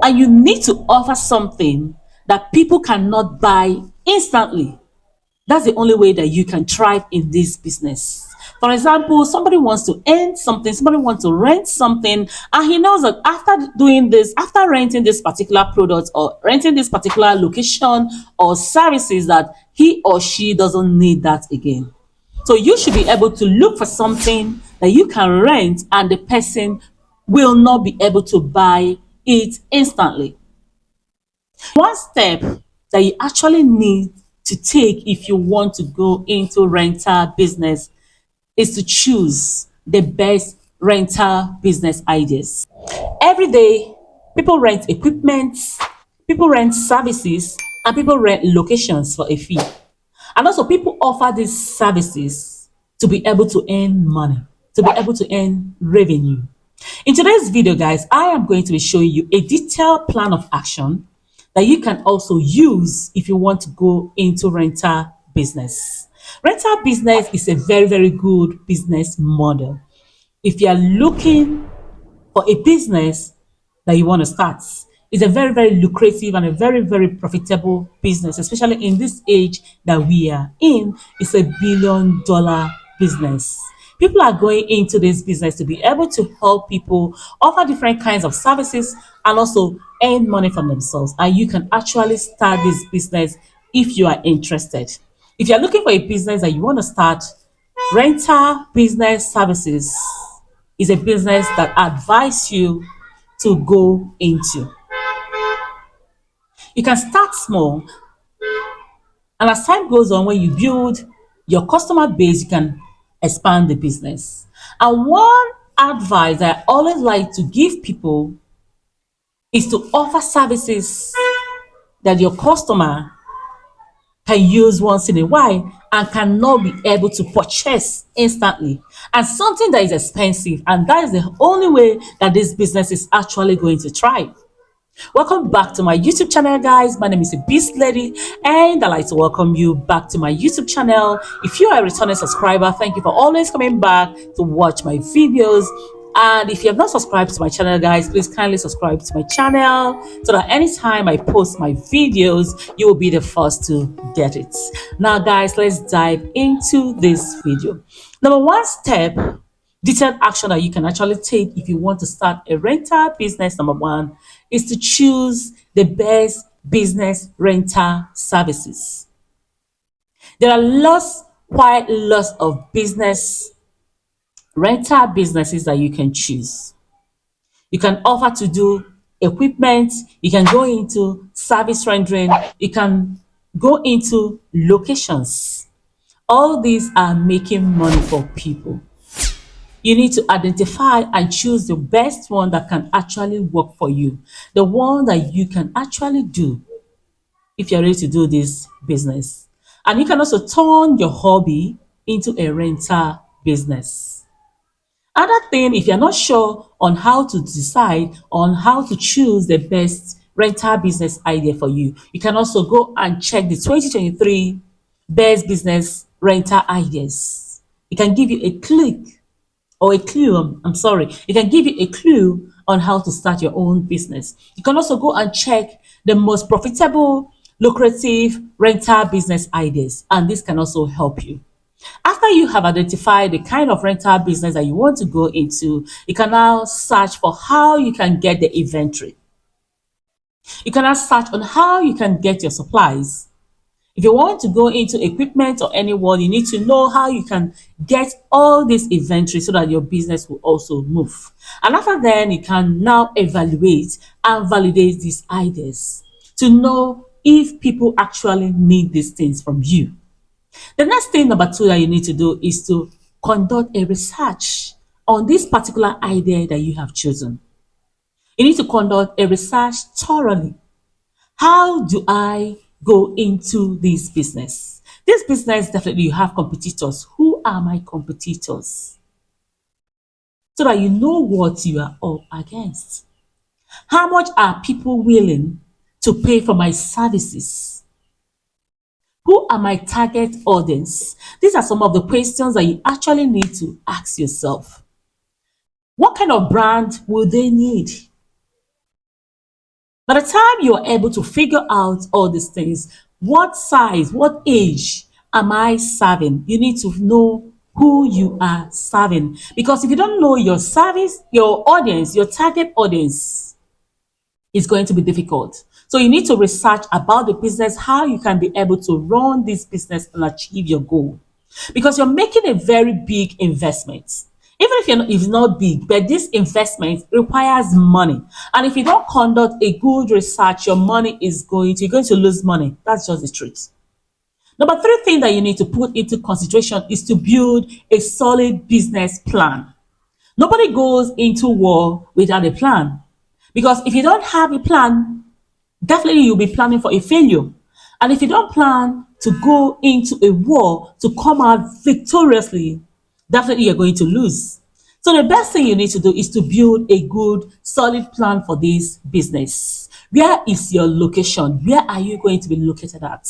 And you need to offer something that people cannot buy instantly. That's the only way that you can thrive in this business. For example, somebody wants to earn something, somebody wants to rent something, and he knows that after doing this, after renting this particular product or renting this particular location or services, that he or she doesn't need that again. So you should be able to look for something that you can rent and the person will not be able to buy it instantly. One step that you actually need to take if you want to go into rental business is to choose the best rental business ideas. Every day, people rent equipment, people rent services, and people rent locations for a fee. And also, people offer these services to be able to earn money, to be able to earn revenue. In today's video, guys, I am going to be showing you a detailed plan of action that you can also use if you want to go into rental business. Rental business is a very, very good business model. If you are looking for a business that you want to start, it's a very, very lucrative and a very, very profitable business, especially in this age that we are in. It's $1 billion business. People are going into this business to be able to help people, offer different kinds of services, and also earn money from themselves. And you can actually start this business if you are interested. If you're looking for a business that you want to start, rental business services is a business that I advise you to go into. You can start small, and as time goes on, when you build your customer base, you can expand the business. And one advice I always like to give people is to offer services that your customer can use once in a while and cannot be able to purchase instantly, and something that is expensive, and that is the only way that this business is actually going to thrive. Welcome back to my YouTube channel, guys. My name is Ebys'Lady, and I'd like to welcome you back to my YouTube channel. If you are a returning subscriber, thank you for always coming back to watch my videos. And if you have not subscribed to my channel, guys, please kindly subscribe to my channel so that anytime I post my videos, you will be the first to get it. Now, guys, let's dive into this video. Number one step, detailed action that you can actually take if you want to start a rental business, number one, is to choose the best business rental services. There are quite lots of business rental businesses that you can choose. You can offer to do equipment, you can go into service rendering, you can go into locations. All these are making money for people. You need to identify and choose the best one that can actually work for you, the one that you can actually do if you're ready to do this business. And you can also turn your hobby into a rental business. Other thing, if you're not sure on how to decide on how to choose the best rental business idea for you, you can also go and check the 2023 best business rental ideas. It can give you a click or a clue. I'm sorry, it can give you a clue on how to start your own business. You can also go and check the most profitable, lucrative rental business ideas, and this can also help you. After you have identified the kind of rental business that you want to go into, you can now search for how you can get the inventory. You can now search on how you can get your supplies. If you want to go into equipment or anyone, you need to know how you can get all this inventory so that your business will also move. And after then, you can now evaluate and validate these ideas to know if people actually need these things from you. The next thing, number two, that you need to do is to conduct a research on this particular idea that you have chosen. You need to conduct a research thoroughly. How do I go into this business? This business, definitely you have competitors. Who are my competitors? So that you know what you are up against. How much are people willing to pay for my services? Who are my target audience? These are some of the questions that you actually need to ask yourself. What kind of brand will they need? By the time you are able to figure out all these things, what size, what age am I serving? You need to know who you are serving. Because if you don't know your service, your audience, your target audience, is going to be difficult. So you need to research about the business, how you can be able to run this business and achieve your goal. Because you're making a very big investment. Even if it's not big, but this investment requires money. And if you don't conduct a good research, your money is you're going to lose money. That's just the truth. Number three thing that you need to put into consideration is to build a solid business plan. Nobody goes into war without a plan. Because if you don't have a plan, definitely you'll be planning for a failure. And if you don't plan to go into a war to come out victoriously, definitely you're going to lose. So the best thing you need to do is to build a good, solid plan for this business. Where is your location? Where are you going to be located at?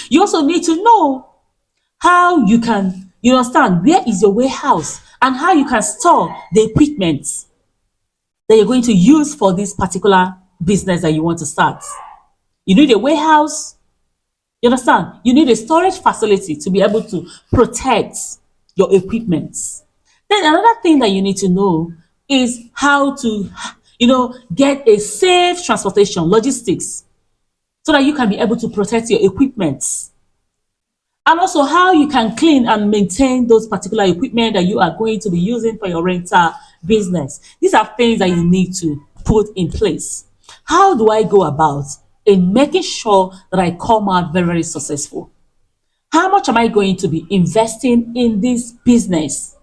You also need to know how you understand where is your warehouse and how you can store the equipment that you're going to use for this particular business that you want to start. You need a warehouse. You understand? You need a storage facility to be able to protect your equipment. Then another thing that you need to know is how to, get a safe transportation, logistics, so that you can be able to protect your equipment. And also how you can clean and maintain those particular equipment that you are going to be using for your rental business. These are things that you need to put in place. How do I go about in making sure that I come out very, very successful? How much am I going to be investing in this business?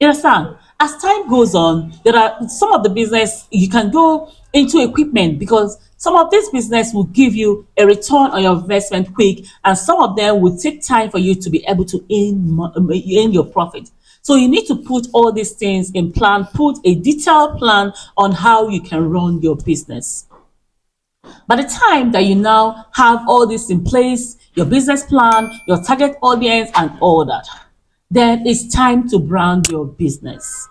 You understand? As time goes on, there are some of the business you can go into equipment because some of this business will give you a return on your investment quick, and some of them will take time for you to be able to earn your profit. So you need to put all these things in plan, put a detailed plan on how you can run your business. By the time that you now have all this in place, your business plan, your target audience, and all that, then it's time to brand your business.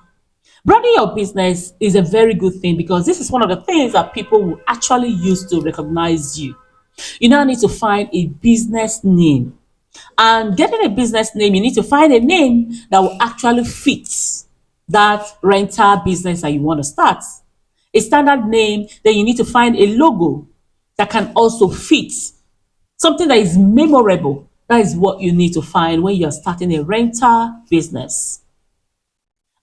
Branding your business is a very good thing because this is one of the things that people will actually use to recognize you. You now need to find a business name. And getting a business name, you need to find a name that will actually fit that rental business that you want to start. A standard name, then you need to find a logo that can also fit something that is memorable. That is what you need to find when you're starting a rental business.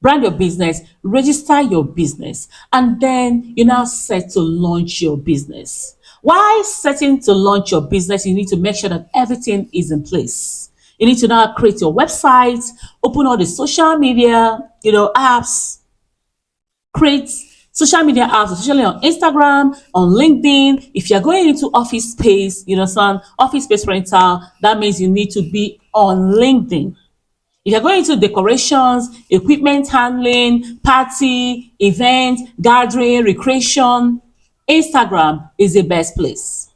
Brand your business, register your business, and then you now set to launch your business. While setting to launch your business, you need to make sure that everything is in place. You need to now create your website, open all the social media, apps, create social media apps, especially on Instagram, on LinkedIn. If you're going into office space, some office space rental, that means you need to be on LinkedIn. If you're going into decorations, equipment handling, party, event, gathering, recreation, Instagram is the best place.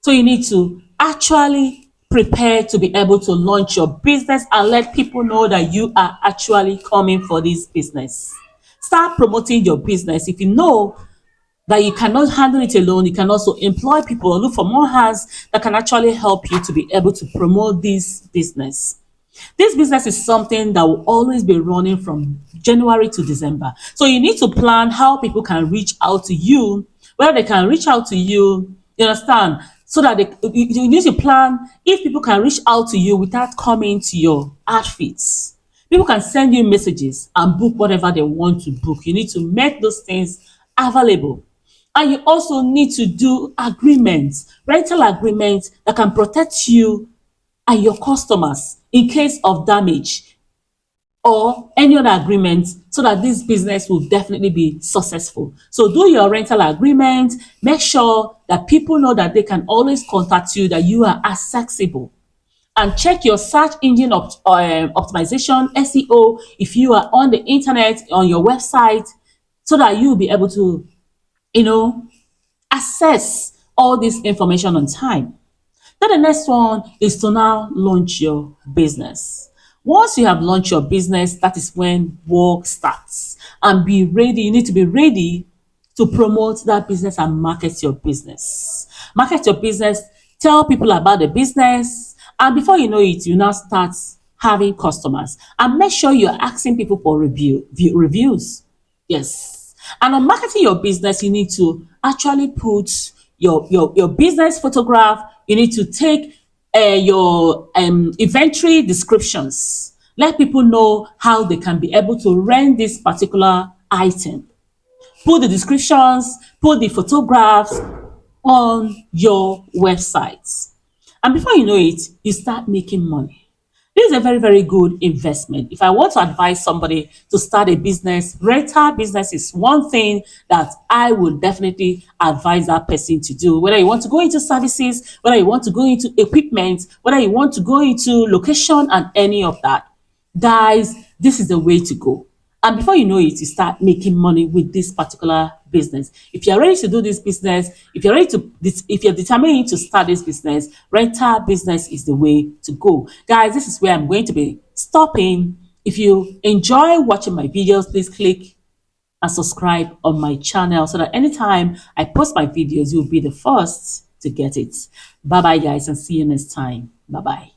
So you need to actually prepare to be able to launch your business and let people know that you are actually coming for this business. Start promoting your business. If you know that you cannot handle it alone, you can also employ people or look for more hands that can actually help you to be able to promote this business. This business is something that will always be running from January to December. So you need to plan how people can reach out to you, whether they can reach out to you, you understand? So that you need to plan if people can reach out to you without coming to your outfits. People can send you messages and book whatever they want to book. You need to make those things available. And you also need to do agreements, rental agreements that can protect you and your customers in case of damage or any other agreement so that this business will definitely be successful. So do your rental agreement, make sure that people know that they can always contact you, that you are accessible. And check your search engine optimization, SEO, if you are on the internet, on your website, so that you'll be able to, access all this information on time. Then the next one is to now launch your business. Once you have launched your business, that is when work starts. And be ready. You need to be ready to promote that business and market your business. Market your business, tell people about the business, and before you know it, you now start having customers. And make sure you're asking people for reviews. Yes. And on marketing your business, you need to actually put your business photograph. You need to take your inventory descriptions. Let people know how they can be able to rent this particular item. Put the descriptions, put the photographs on your website. And before you know it, you start making money. This is a very, very good investment. If I want to advise somebody to start a business, rental business is one thing that I would definitely advise that person to do. Whether you want to go into services, whether you want to go into equipment, whether you want to go into location and any of that. Guys, this is the way to go. And before you know it, you start making money with this particular business. If you're ready to do this business, if you're determined to start this business, rental business is the way to go. Guys, this is where I'm going to be stopping. If you enjoy watching my videos, please click and subscribe on my channel so that anytime I post my videos, you'll be the first to get it. Bye bye, guys, and see you next time. Bye bye.